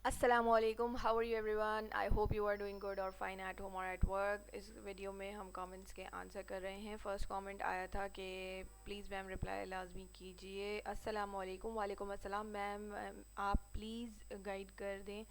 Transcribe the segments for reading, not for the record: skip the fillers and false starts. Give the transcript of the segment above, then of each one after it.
السلام علیکم. How are you everyone ون؟ I hope you are doing good اور فائن ایٹ ہوم اور ایٹ ورک. اس ویڈیو میں ہم کامنٹس کے آنسر کر رہے ہیں. فرسٹ کامنٹ آیا تھا کہ پلیز میم رپلائی لازمی کیجیے. السلام علیکم. وعلیکم السلام میم. آپ پلیز گائیڈ کر دیں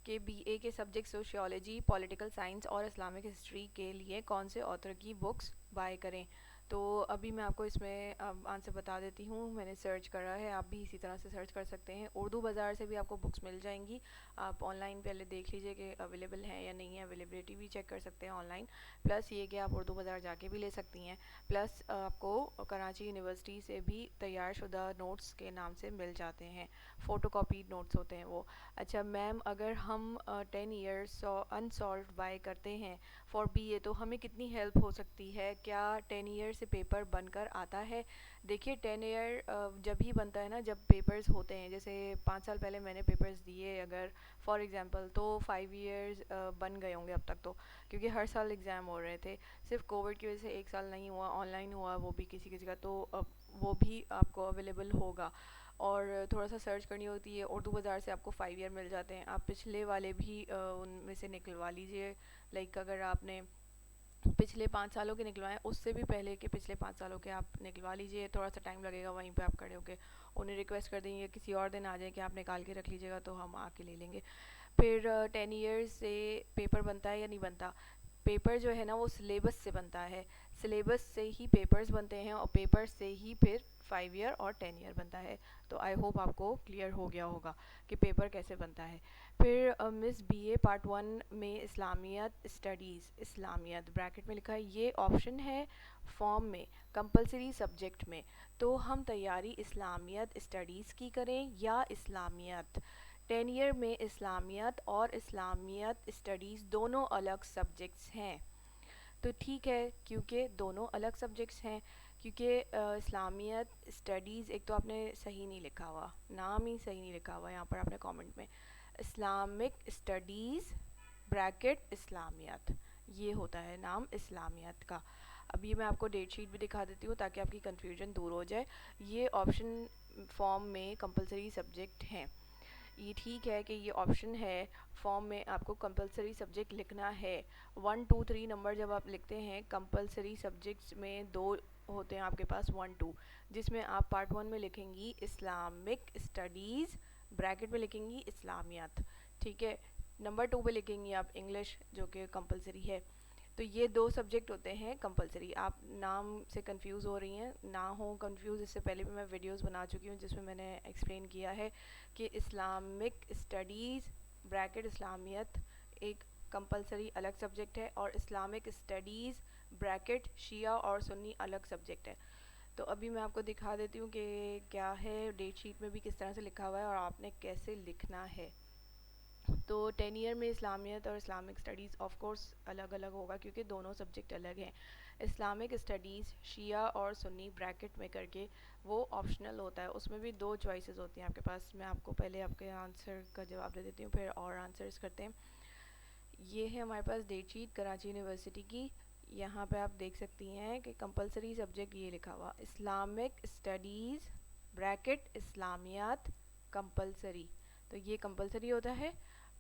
کہ بی اے کے سبجیکٹ سوشیالوجی، پولیٹیکل سائنس اور اسلامک ہسٹری کے لیے کون سے آتھر کی بکس بائی کریں. تو ابھی میں آپ کو اس میں آنسر بتا دیتی ہوں. میں نے سرچ کرا ہے، آپ بھی اسی طرح سے سرچ کر سکتے ہیں. اردو بازار سے بھی آپ کو بکس مل جائیں گی. آپ آن لائن پہلے دیکھ لیجئے کہ اویلیبل ہیں یا نہیں ہے. اویلیبلٹی بھی چیک کر سکتے ہیں آن لائن. پلس یہ کہ آپ اردو بازار جا کے بھی لے سکتی ہیں. پلس آپ کو کراچی یونیورسٹی سے بھی تیار شدہ نوٹس کے نام سے مل جاتے ہیں. فوٹو کاپیڈ نوٹس ہوتے ہیں وہ. اچھا میم، اگر ہم 10 ایئرس انسالوڈ بائی کرتے ہیں فار بی اے تو ہمیں کتنی ہیلپ ہو سکتی ہے؟ کیا 10 ایئر سے پیپر بن کر آتا ہے؟ دیکھیے 10 ایئر جب ہی بنتا ہے نا جب پیپرز ہوتے ہیں. جیسے 5 سال پہلے میں نے پیپرز دیے اگر فار ایگزامپل، تو 5 ایئرز بن گئے ہوں گے اب تک تو، کیونکہ ہر سال ایگزام ہو رہے تھے. صرف کووڈ کی وجہ سے ایک سال نہیں ہوا، آن لائن ہوا، وہ بھی کسی کسی کا، تو وہ بھی آپ کو اویلیبل ہوگا. اور تھوڑا سا سرچ کرنی ہوتی ہے. اردو بازار سے آپ کو 5 ایئر مل جاتے ہیں. آپ پچھلے والے بھی ان میں سے نکلوا لیجئے. لائک اگر آپ نے پچھلے 5 سالوں کے نکلوائے، اس سے بھی پہلے کے پچھلے 5 سالوں کے آپ نکلوا لیجئے. تھوڑا سا ٹائم لگے گا، وہیں پہ آپ کھڑے ہو کے انہیں ریکویسٹ کر دیں گے کسی اور دن آ جائیں کہ آپ نکال کے رکھ لیجیے گا تو ہم آ کے لے لیں گے. پھر 10 ایئرس سے پیپر بنتا ہے یا نہیں بنتا؟ پیپر جو ہے نا وہ سلیبس سے بنتا ہے. سلیبس سے ہی پیپرز بنتے ہیں اور پیپر سے ہی پھر 5 ایئر اور 10 ایئر بنتا ہے. تو آئی ہوپ آپ کو کلیئر ہو گیا ہوگا کہ پیپر کیسے بنتا ہے. پھر مس بی اے پارٹ 1 میں اسلامیت اسٹڈیز، اسلامیت بریکٹ میں لکھا ہے، یہ آپشن ہے فارم میں کمپلسری سبجیکٹ میں. تو ہم تیاری اسلامیت اسٹڈیز کی کریں یا اسلامیت؟ 10 ایئر میں اسلامیت اور اسلامیت اسٹڈیز دونوں الگ سبجیکٹس ہیں. تو ٹھیک ہے، کیونکہ دونوں الگ سبجیکٹس ہیں. کیونکہ اسلامیت اسٹڈیز ایک تو آپ نے صحیح نہیں لکھا ہوا، نام ہی صحیح نہیں لکھا ہوا یہاں پر آپ نے کامنٹ میں. اسلامک اسٹڈیز بریکٹ اسلامیت، یہ ہوتا ہے نام اسلامیت کا. ابھی میں آپ کو ڈیٹ شیٹ بھی دکھا دیتی ہوں تاکہ آپ کی کنفیوژن دور ہو جائے. یہ آپشن فارم میں کمپلسری سبجیکٹ ہیں. یہ ٹھیک ہے کہ یہ آپشن ہے فارم میں، آپ کو کمپلسری سبجیکٹ لکھنا ہے. 1 2 3 نمبر جب آپ لکھتے ہیں کمپلسری سبجیکٹس میں دو ہوتے ہیں آپ کے پاس 1 2، جس میں آپ پارٹ 1 میں لکھیں گی اسلامک اسٹڈیز، بریکٹ میں لکھیں گی اسلامیات. ٹھیک ہے. نمبر 2 پہ لکھیں گی آپ انگلش جو کہ کمپلسری ہے. تو یہ دو سبجیکٹ ہوتے ہیں کمپلسری. آپ نام سے کنفیوز ہو رہی ہیں، نہ ہوں کنفیوز. اس سے پہلے بھی میں ویڈیوز بنا چکی ہوں جس میں نے ایکسپلین کیا ہے کہ اسلامک اسٹڈیز بریکٹ اسلامیت ایک کمپلسری الگ سبجیکٹ ہے اور اسلامک اسٹڈیز بریکٹ شیعہ اور سنی الگ سبجیکٹ ہے. تو ابھی میں آپ کو دکھا دیتی ہوں کہ کیا ہے ڈیٹ شیٹ میں بھی کس طرح سے لکھا ہوا ہے اور آپ نے کیسے لکھنا ہے. تو 10 ایئر میں اسلامیت اور اسلامک اسٹڈیز آف کورس الگ الگ ہوگا کیونکہ دونوں سبجیکٹ الگ ہیں. اسلامک اسٹڈیز شیعہ اور سنی بریکٹ میں کر کے وہ آپشنل ہوتا ہے. اس میں بھی دو چوائسیز ہوتی ہیں آپ کے پاس. میں آپ کو پہلے آپ کے آنسر کا جواب دے دیتی ہوں پھر اور آنسرز کرتے ہیں. یہ ہے ہمارے پاس ڈیٹ شیٹ کراچی یونیورسٹی کی. یہاں پہ آپ دیکھ سکتی ہیں کہ کمپلسری سبجیکٹ یہ لکھا ہوا اسلامک اسٹڈیز بریکٹ اسلامیات کمپلسری. تو یہ کمپلسری ہوتا ہے.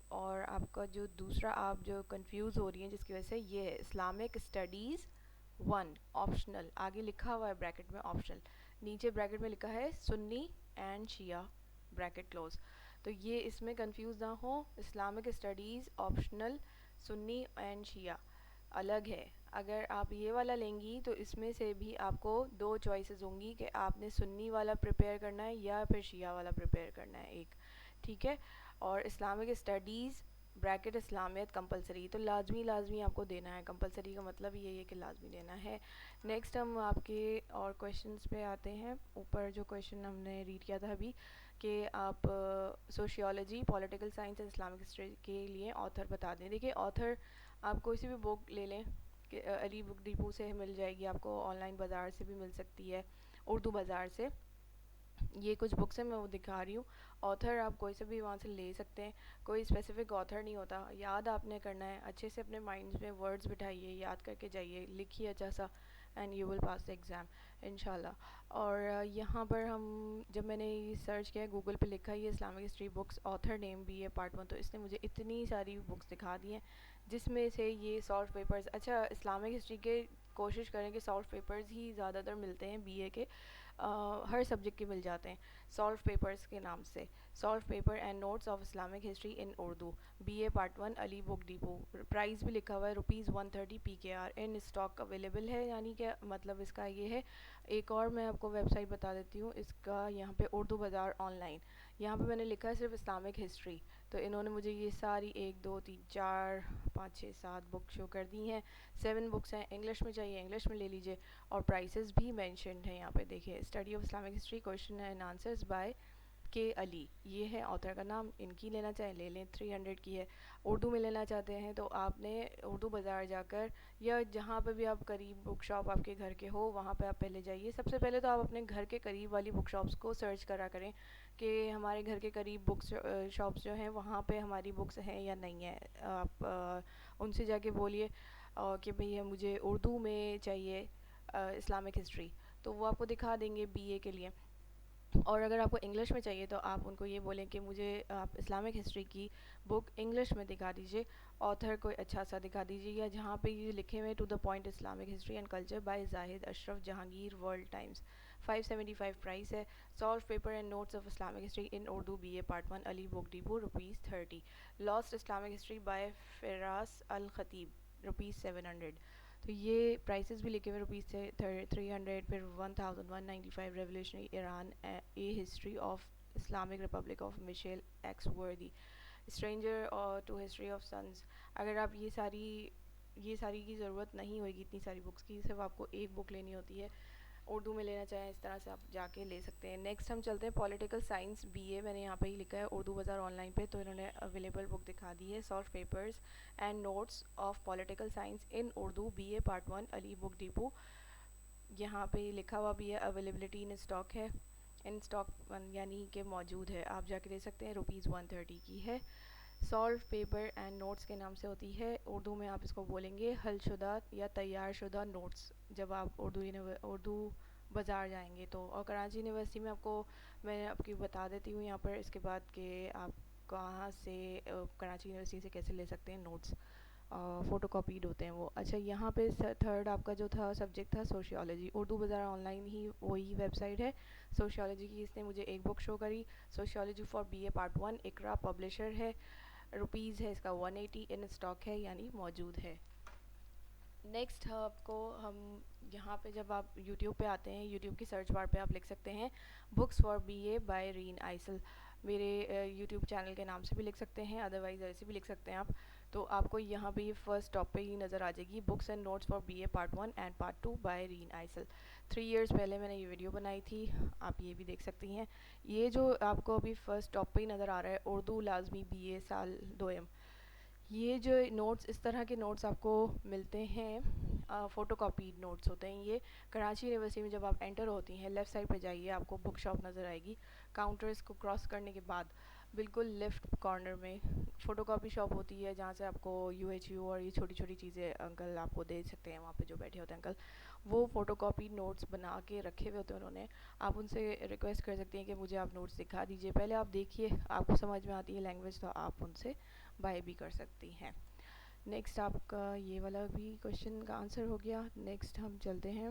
اور آپ کا جو دوسرا آپ جو کنفیوز ہو رہی ہیں جس کی وجہ سے، یہ ہے اسلامک اسٹڈیز 1 آپشنل. آگے لکھا ہوا ہے بریکٹ میں آپشنل، نیچے بریکٹ میں لکھا ہے سنی اینڈ شیعہ بریکٹ کلوز. تو یہ اس میں کنفیوز نہ ہو. اسلامک اسٹڈیز آپشنل، سنی اینڈ شیعہ الگ ہے. اگر آپ یہ والا لیں گی تو اس میں سے بھی آپ کو دو چوائسیز ہوں گی کہ آپ نے سنی والا پریپیئر کرنا ہے یا پھر شیعہ والا پریپیئر کرنا ہے ایک. ٹھیک ہے. اور اسلامک اسٹڈیز بریکٹ اسلامیت کمپلسری تو لازمی آپ کو دینا ہے. کمپلسری کا مطلب یہ ہے کہ لازمی دینا ہے. نیکسٹ ہم آپ کے اور کویشچنس پہ آتے ہیں. اوپر جو کویشچن ہم نے ریڈ کیا تھا ابھی کہ آپ سوشیالوجی، پولیٹیکل سائنس اور اسلامک ہسٹری کے لیے آتھر بتا دیں. دیکھیے آتھر آپ کوئی سی بھی بک لے لیں کہ علی بک ڈپو سے مل جائے گی آپ کو، آن لائن بازار سے بھی مل سکتی ہے، اردو بازار سے. یہ کچھ بکس ہیں میں وہ دکھا رہی ہوں. آتھر آپ کوئی سے بھی وہاں سے لے سکتے ہیں. کوئی اسپیسیفک آتھر نہیں ہوتا. یاد آپ نے کرنا ہے اچھے سے، اپنے مائنڈ میں ورڈز بٹھائیے، یاد کر کے جائیے، لکھیے اچھا سا and you will pass the exam انشاءاللہ. اور یہاں پر ہم جب میں نے سرچ کیا گوگل پہ لکھا یہ اسلامک ہسٹری بکس آتھر نیم بھی ہے پارٹ 1 تو اس نے مجھے اتنی ساری بکس دکھا دی ہیں جس میں سے یہ سالف پیپرز. اچھا اسلامک ہسٹری کے کوشش کریں کہ سالف پیپرز ہی زیادہ تر ملتے ہیں بی اے کے, ہر سبجیکٹ کے مل جاتے ہیں سالف پیپرز کے نام سے. Solved paper and notes of Islamic history in Urdu B A part 1 Ali book depot. Price بھی لکھا ہوا ہے ₹130 PKR ان اسٹاک اویلیبل ہے, یعنی کہ مطلب اس کا یہ ہے. ایک اور میں آپ کو ویب سائٹ بتا دیتی ہوں اس کا, یہاں پہ اردو بازار آن لائن, یہاں پہ میں نے لکھا ہے صرف اسلامک ہسٹری, تو انہوں نے مجھے یہ ساری 1 2 3 4 5 6 7 بک شو کر دی ہیں. 7 بکس ہیں, انگلش میں چاہیے انگلش میں لے لیجیے, اور پرائسز بھی مینشنڈ ہیں یہاں پہ دیکھیے. Study of Islamic history question and answers by کے علی, یہ ہے آتھر کا نام. ان کی لینا چاہیں لے لیں, 300 کی ہے. اردو میں لینا چاہتے ہیں تو آپ نے اردو بازار جا کر یا جہاں پہ بھی آپ قریب بک شاپ آپ کے گھر کے ہو وہاں پہ آپ پہلے جائیے. سب سے پہلے تو آپ اپنے گھر کے قریب والی بک شاپس کو سرچ کرا کریں کہ ہمارے گھر کے قریب بکس شاپس جو ہیں وہاں پہ ہماری بکس ہیں یا نہیں ہیں. آپ ان سے جا کے بولیے کہ بھئی مجھے اردو میں چاہیے اسلامک ہسٹری, تو وہ آپ کو دکھا دیں گے بی اے کے لیے. اور اگر آپ کو انگلش میں چاہیے تو آپ ان کو یہ بولیں کہ مجھے آپ اسلامک ہسٹری کی بک انگلش میں دکھا دیجیے, آتھر کوئی اچھا سا دکھا دیجیے, یا جہاں پہ یہ لکھے ہوئے to the point Islamic history and culture by Zahid Ashraf Jahangir World Times. 575 price ہے. Solved paper and notes of Islamic history in Urdu B A part 1 Ali book depot ₹30. Lost Islamic history by Firas Alkhateeb ₹700. تو یہ پرائسز بھی لکھے ہوئے ₹300, پھر 1195 revolutionary Iran a history of Islamic republic of Michael Axworthy, stranger اور to history of sons. اگر آپ یہ ساری کی ضرورت نہیں ہوئے گی اتنی ساری بکس کی, صرف آپ کو ایک بک لینی ہوتی ہے, اردو میں لینا چاہیں اس طرح سے آپ جا کے لے سکتے ہیں. نیکسٹ ہم چلتے ہیں پولیٹیکل سائنس بی اے, میں نے یہاں پہ ہی لکھا ہے اردو بازار آن لائن پہ, تو انہوں نے اویلیبل بک دکھا دی ہے solved papers and notes of political science in Urdu B A part 1 Ali book depot. یہاں پہ لکھا ہوا بھی ہے اویلیبلٹی ان اسٹاک ہے, ان اسٹاک یعنی کہ موجود ہے, آپ جا کے دے سکتے ہیں. ₹130 کی ہے. سالف پیپر اینڈ نوٹس کے نام سے ہوتی ہے, اردو میں آپ اس کو بولیں گے حل شدہ یا تیار شدہ نوٹس جب آپ اردو بازار جائیں گے تو. اور کراچی یونیورسٹی میں آپ کو میں آپ کی بتا دیتی ہوں یہاں پر اس کے بعد کہ آپ کہاں سے کراچی یونیورسٹی سے کیسے لے سکتے ہیں نوٹس, فوٹو کاپیڈ ہوتے ہیں وہ. اچھا یہاں پہ تھرڈ آپ کا جو تھا سبجیکٹ تھا سوشیالوجی, اردو بازار آن لائن ہی وہی ویب سائٹ ہے. سوشیالوجی کی اس نے مجھے ایک بک شو کری, sociology for B A part 1, Iqra publisher ہے. روپیز ہے اس کا 180, ان اسٹاک ہے یعنی موجود ہے. نیکسٹ آپ کو ہم یہاں پہ جب آپ یوٹیوب پہ آتے ہیں, یوٹیوب کی سرچ بار پہ آپ لکھ سکتے ہیں books for B A by رین آئسل. میرے یوٹیوب چینل کے نام سے بھی لکھ سکتے ہیں, ادروائز ایسے بھی لکھ سکتے ہیں آپ. تو آپ کو یہاں پہ یہ فرسٹ ٹاپ پہ ہی نظر آ جائے گی, books and notes for B A part 1 and part 2 by رین آئسل. 3 ایئرس پہلے میں نے یہ ویڈیو بنائی تھی, آپ یہ بھی دیکھ سکتی ہیں. یہ جو آپ کو ابھی فرسٹ ٹاپ پہ ہی نظر آ رہا ہے اردو لازمی بی اے سال 2م, یہ جو نوٹس اس طرح کے نوٹس آپ کو ملتے ہیں, فوٹو کاپیڈ نوٹس ہوتے ہیں یہ. کراچی یونیورسٹی میں جب آپ انٹر ہوتی ہیں لیفٹ سائڈ پہ جائیے, آپ کو بک شاپ نظر آئے گی. کاؤنٹرز کو کراس کرنے کے بعد بالکل لیفٹ کارنر میں فوٹو کاپی شاپ ہوتی ہے, جہاں سے آپ کو UHU اور یہ چھوٹی چھوٹی چیزیں انکل آپ کو دے سکتے ہیں وہاں پہ جو بیٹھے ہوتے ہیں انکل, وہ فوٹو کاپی نوٹس بنا کے رکھے ہوئے ہوتے ہیں انہوں نے. آپ ان سے ریکویسٹ کر سکتی ہیں کہ مجھے آپ نوٹس دکھا دیجئے, پہلے آپ دیکھیے آپ کو سمجھ میں آتی ہے لینگویج تو آپ ان سے بائی بھی کر سکتی ہیں. نیکسٹ آپ کا یہ والا بھی کویشچن کا آنسر ہو گیا. نیکسٹ ہم چلتے ہیں.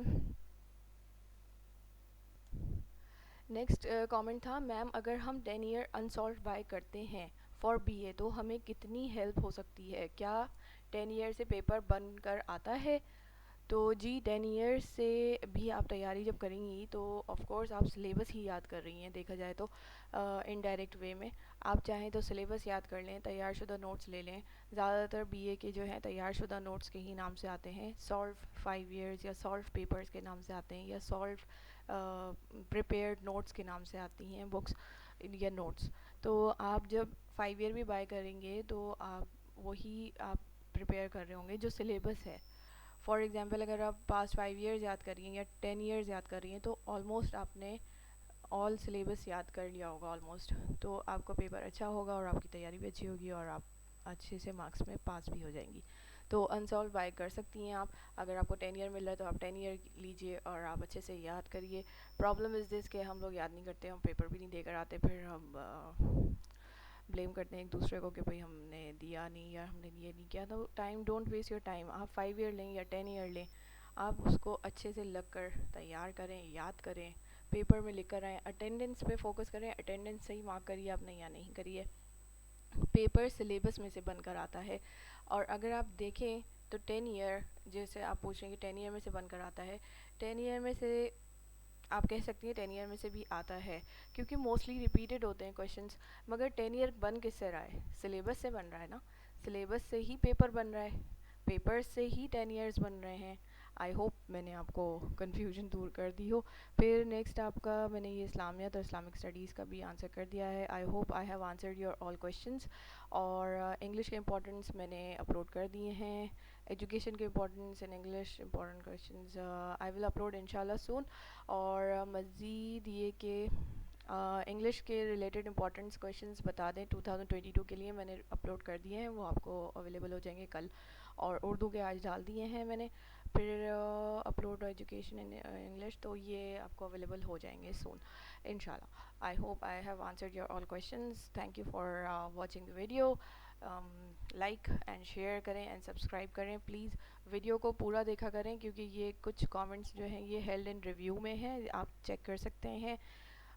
نیکسٹ کامنٹ تھا, میم اگر ہم 10 ایئر انسالوڈ بائی کرتے ہیں فار بی اے تو ہمیں کتنی ہیلپ ہو سکتی ہے, کیا 10 ایئر سے پیپر بن کر آتا ہے؟ تو جی 10 ایئرس سے بھی آپ تیاری جب کریں گی تو آف کورس آپ سلیبس ہی یاد کر رہی ہیں دیکھا جائے تو انڈائریکٹ وے میں. آپ چاہیں تو سلیبس یاد کر لیں, تیار شدہ نوٹس لے لیں. زیادہ تر بی اے کے جو ہیں تیار شدہ نوٹس کے ہی نام سے آتے ہیں, سالف 5 ایئرس یا سالف پیپرز کے نام سے آتے ہیں, یا سالف پریپیئرڈ نوٹس کے نام سے آتی ہیں بکس یا نوٹس. تو آپ جب 5 ایئر بھی بائی کریں گے تو آپ وہی آپ پریپیئر کر رہے ہوں گے جو سلیبس ہے. فار ایگزامپل اگر آپ پاسٹ 5 ایئرز یاد کر رہی ہیں یا 10 ایئرز یاد کر رہی ہیں تو آلموسٹ آپ نے آل سلیبس یاد کر لیا ہوگا آلموسٹ, تو آپ کا پیپر اچھا ہوگا اور آپ کی تیاری بھی اچھی ہوگی اور آپ اچھے سے مارکس میں پاس بھی ہو جائیں گی. تو انسالو بائی کر سکتی ہیں آپ. اگر آپ کو 10 ایئر مل رہا ہے تو آپ 10 ایئر لیجئے اور آپ اچھے سے یاد کریے. پرابلم از دس کہ ہم لوگ یاد نہیں کرتے, ہم پیپر بھی نہیں دے کر آتے, پھر ہم بلیم کرتے ہیں ایک دوسرے کو کہ بھئی ہم نے دیا نہیں یا ہم نے یہ نہیں کیا. تو time, don't waste your time. آپ 5 ایئر لیں یا 10 ایئر لیں, آپ اس کو اچھے سے لگ کر تیار کریں, یاد کریں, پیپر میں لکھ کر آئیں. اٹینڈنس پہ فوکس کریں, اٹینڈنس صحیح مارک کریے آپ نے یا نہیں کریے. پیپر سلیبس میں سے بن کر آتا ہے. اور اگر آپ دیکھیں تو 10 ایئر, جیسے آپ پوچھ رہے ہیں کہ 10 ایئر میں سے بن کر آتا ہے, 10 ایئر میں سے آپ کہہ سکتی ہیں 10 ایئر میں سے بھی آتا ہے, کیونکہ موسٹلی ریپیٹڈ ہوتے ہیں کویشچنس. مگر 10 ایئر بن کس سے رہا ہے؟ سلیبس سے بن رہا ہے نا, سلیبس سے ہی پیپر بن رہا ہے, پیپر سے ہی 10 ایئرس بن رہے ہیں. آئی ہوپ میں نے آپ کو کنفیوژن دور کر دی ہو. پھر نیکسٹ آپ کا میں نے یہ اسلامیات اور اسلامک اسٹڈیز کا بھی آنسر کر دیا ہے. I hope I have answered your all questions. اور انگلش کے امپورٹنس میں نے اپلوڈ کر دیے ہیں, ایجوکیشن کے importance in English important questions I will upload انشاءاللہ سون. اور مزید یہ کہ انگلش کے ریلیٹڈ امپورٹنٹس کویشچنس بتا دیں 2022 کے لیے میں نے اپلوڈ کر دیے ہیں, وہ آپ کو اویلیبل ہو جائیں گے کل. اور اردو کے آج ڈال دیے ہیں میں نے. پھر اپلوڈ ایجوکیشن ان انگلش, تو یہ آپ کو اویلیبل ہو جائیں گے سون انشاءاللہ. I hope I have answered your all questions. Thank you for watching the video. Like and share کریں اینڈ سبسکرائب کریں پلیز. ویڈیو کو پورا دیکھا کریں کیونکہ یہ کچھ کامنٹس جو ہیں یہ ہیلڈ ان ریویو میں ہیں, آپ چیک کر سکتے ہیں.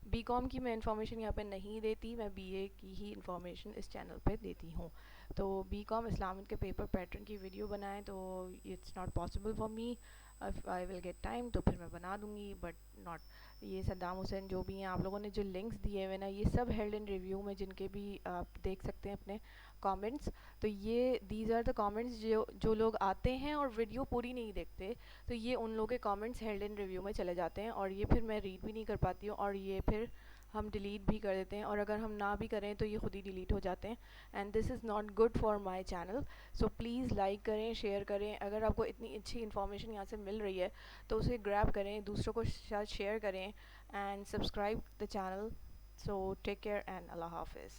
بی کام کی میں انفارمیشن یہاں پہ نہیں دیتی, میں بی اے کی ہی انفارمیشن اس چینل پہ دیتی ہوں. تو بی کام اسلامک کے پیپر پیٹرن کی ویڈیو بنائیں تو it's not possible for me. If I will get time تو پھر میں بنا دوں گی, بٹ ناٹ. یہ صدام حسین جو بھی ہیں, آپ لوگوں نے جو لنکس دیے ہوئے نا, یہ سب ہیلڈ ان ریویو میں, جن کے بھی آپ دیکھ سکتے ہیں اپنے کامنٹس. تو یہ دیز آر دا کامنٹس جو لوگ آتے ہیں اور ویڈیو پوری نہیں دیکھتے, تو یہ ان لوگوں کے کامنٹس ہیلڈ ان ریویو میں چلے جاتے ہیں, اور یہ پھر میں ریڈ بھی نہیں کر پاتی ہوں, اور یہ پھر ہم ڈیلیٹ بھی کر دیتے ہیں, اور اگر ہم نہ بھی کریں تو یہ خود ہی ڈیلیٹ ہو جاتے ہیں. And this is not good for my channel. So please like کریں, شیئر کریں. اگر آپ کو اتنی اچھی انفارمیشن یہاں سے مل رہی ہے تو اسے گریب کریں, دوسروں کو ساتھ شیئر کریں, and subscribe the channel. So take care and اللہ حافظ.